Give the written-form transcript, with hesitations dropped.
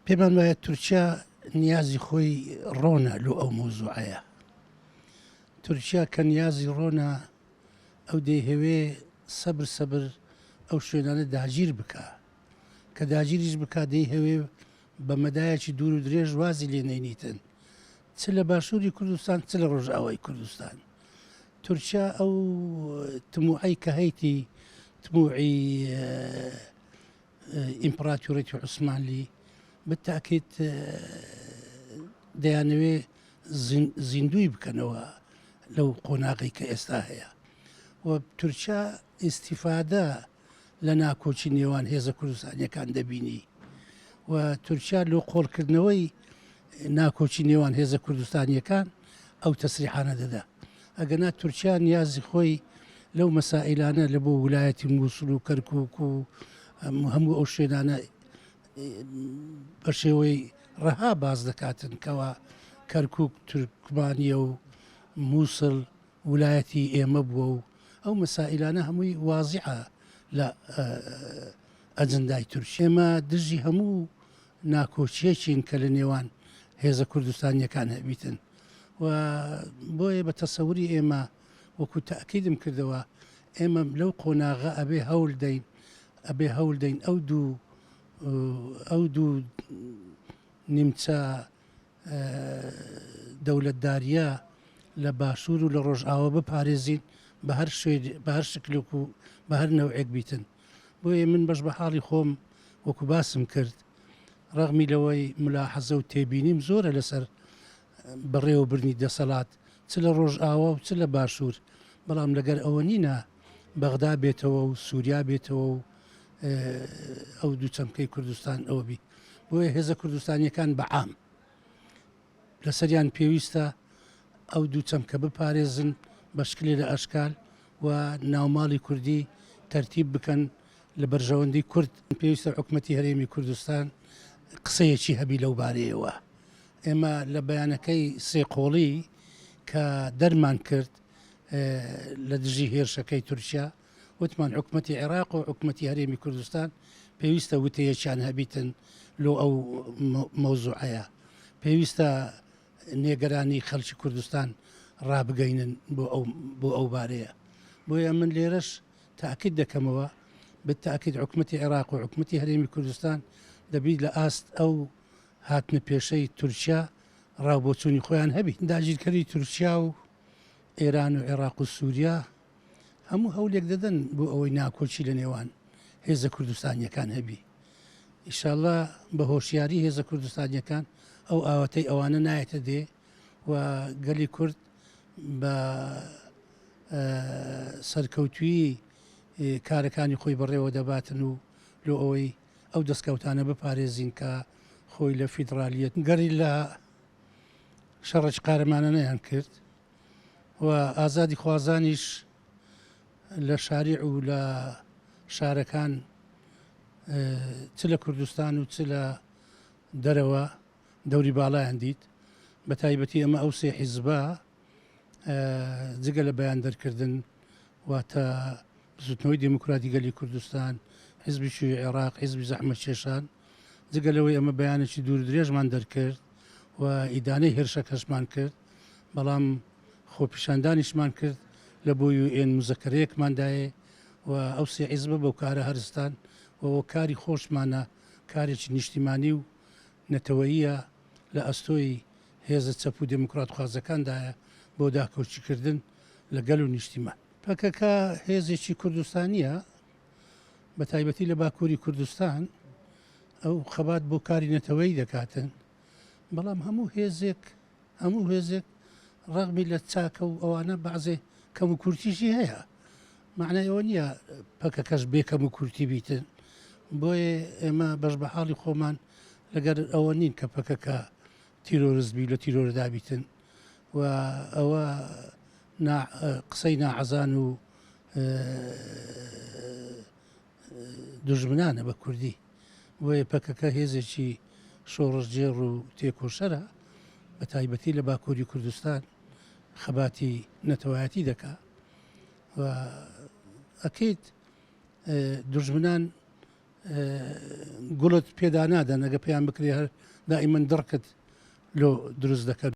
پێمان وایە تورکیا نیازی خۆی ڕۆنە لۆ ئەو مۆزوعەیە. تورکیا کە نیازی ڕۆنە ئەو دەیهەوێ سەبر ئەو شوێنانە داگیر بکە کە داگیریش بک دەیهەوێ بە مەدایەکی دوور و درێژ وازی لێ نەینیتن چ لە باشووری کوردستان چ لە ڕۆژئاوای کوردستان. تورکیا ئەو تموعی کە هەیتی تموعی ئیمپراتۆرێتی عوسمانلی بتاکیت دەیانەوێ زیندوی بکەنەوە لەو قۆناغی کە ئێستا هەیە و تورکیا ئیسیفادە لە ناکۆچی نێوان هێزە کوردستانیەکان دەبینی و تورکیا لۆ قۆڵکردنەوەی ناکۆچی نێوان هێزە کوردستانیەکان ئەو تەسریحانە دەدا. ئەگەنا تورکیا نیازی خۆی لەو مەسائلانە لە بۆ ویلایەتی مووسڵ و کەرکووک و هەموو ئەو شوێنانە بە شێوەی ڕەها باز دەکاتن کەوا کەرکووک تورکمانیە و مووسڵ ویلایەتی ئێمە بووە و ئەو مەسائلانە هەمووی وازیعە لە ئەجندای تورکیا. ئێمە دژی هەموو ناکۆچیەکین کە لە نێوان هێزە کوردستانیەکان هەبیتن و بۆیە بە تەسەوری ئێمە وەکو تاکیدم کردەوە ئێمە لەو قۆناغە ئەبێ هەوڵ دەین ئەو دوو نیمچە دەوڵەتداریە لە باشوور و لە ڕۆژئاوا بپارێزین بە هەر شکلێک و بە هەر نەوعێک بیتن. بۆیە من بەش بە حاڵی خۆم وەکو باسم کرد ڕەغمی لەوەی ملاحەزە و تێبینیم زۆرە لەسەر بەڕێوەبرنی دەسەڵات چ لە ڕۆژئاوا و چ لە باشوور، بەڵام لەگەر ئەوە نینە بەغدا بێتەوە و سووریا بێتەوە و ئەو دوو چەمکەی کوردستان ئەوە بی. بۆیە هێزە کوردستانیەکان بەعام لەسەریان پێویستە ئەو دوو چەمکە بپارێزن بە شکلی لە ئەشکال و ناوماڵی کوردی تەرتیب بکەن لە بەرژەوەندی کورد. پێویستە حکومەتی هەرێمی کوردستان قسەیەکی هەبی لەو بارەیەوە. ئێمە لە بەیانەکەی سێقۆڵی کە دەرمان کرد لە دژی هێرشەکەی تورکیا وتمان حکومەتی عێراق و حکومەتی هەرێمی کوردستان پێویستە وتەیەکیان هەبیتن لۆ ئەو مەوزوعەیە. پێویستە نێگەرانی خەڵکی کوردستان ڕابگەینن بۆ ئەو بارەیە. بۆیە من لێرەش تاکید دەکەمەوە بتاکید حکومەتی عێراق و حکومەتی هەرێمی کوردستان دەبیت لە ئاست ئەو هاتنە پێشەی تورکیا ڕاوبۆچوونی خۆیان هەبی. داگیرکەری تورکیا و ئێران و عێراق و سووریا هەموو هەولێک دەدەن بۆ ئەوەی ناکۆچی لە نێوان هێزە کوردستانیەکان هەبی. ئیشاڵڵا بە هۆشیاری هێزە کوردستانیەکان ئەو ئاوەتەی ئەوانە نایەتە دێ و گەلی کورد بە سەرکەوتوی کارەکانی خۆی بەڕێوە دەباتن و لۆ ئەوەی ئەو دەستکەوتانە بپارێزین کە خۆی لە فیدرالیەت گەری لە شەڕەج قارەمانە نەیان کرد و ئازادی خوازانیش لە شاریع و لە شارەکان چ لە کوردستان و چ لە دەرەوە دەوری باڵایان دیت. بە تایبەتی ئەمە ئەو سێ حیزبە جگە لە بەیان دەرکردن واتە زوتنەوەی دموکراتی گەلی کوردستان، حیزبی شووی عێراق، حیزبی زەحمەت کێشان، جگە لەوەی ئەمە بەیانێکی دوور درێژمان دەرکرد و ئیدانەی هێرشەکەشمان کرد، بەڵام خۆپیشاندانیشمان کرد لە بۆ UN مزەکەرەیەکماندایە و ئەو سێ حیزبە بەو کارە هەرستان و کاری خۆشمانە کارێکی نیشتیمانی و نەتەوەییە لە ئەستۆی هێزە چەپ و دموکرات خوازەکاندایە بۆ داکۆچیکردن لە گەل و نیشتیمان. پەکەکە هێزێکی کوردستانیە بە تایبەتی لە باکووری کوردستان ئەو خەبات بۆ کاری نەتەوەیی دەکاتن، بەڵام هەموو هێزێک ڕەغمی لە چاکە و ئەوانە بەعزێ کەم و کورتیشی هەیە. معنای ئەوە نییە پەکەکەش بێکەم و کورتی بیتن. بۆیە ئێمە بەش بە حاڵی خۆمان لەگەر ئەوە نین کە پەکەکە تیرۆریزمی لە تیرۆردا بیتن و ئەوە قسەی ناعەزان و دوژمنانە بە کوردی. بۆیە پەکەکە هێزێکی شۆڕژجێڕ و تێکۆشەرە بە تایبەتی لە باکووری کوردستان خەباتی نەتەوایەتی دەکا و ئەکەیت دوژمنان گوڵت پێدا نادەن ئەگە پێیان بکرێ هەر دائیمەن دڕکت لۆ دروست دەکەن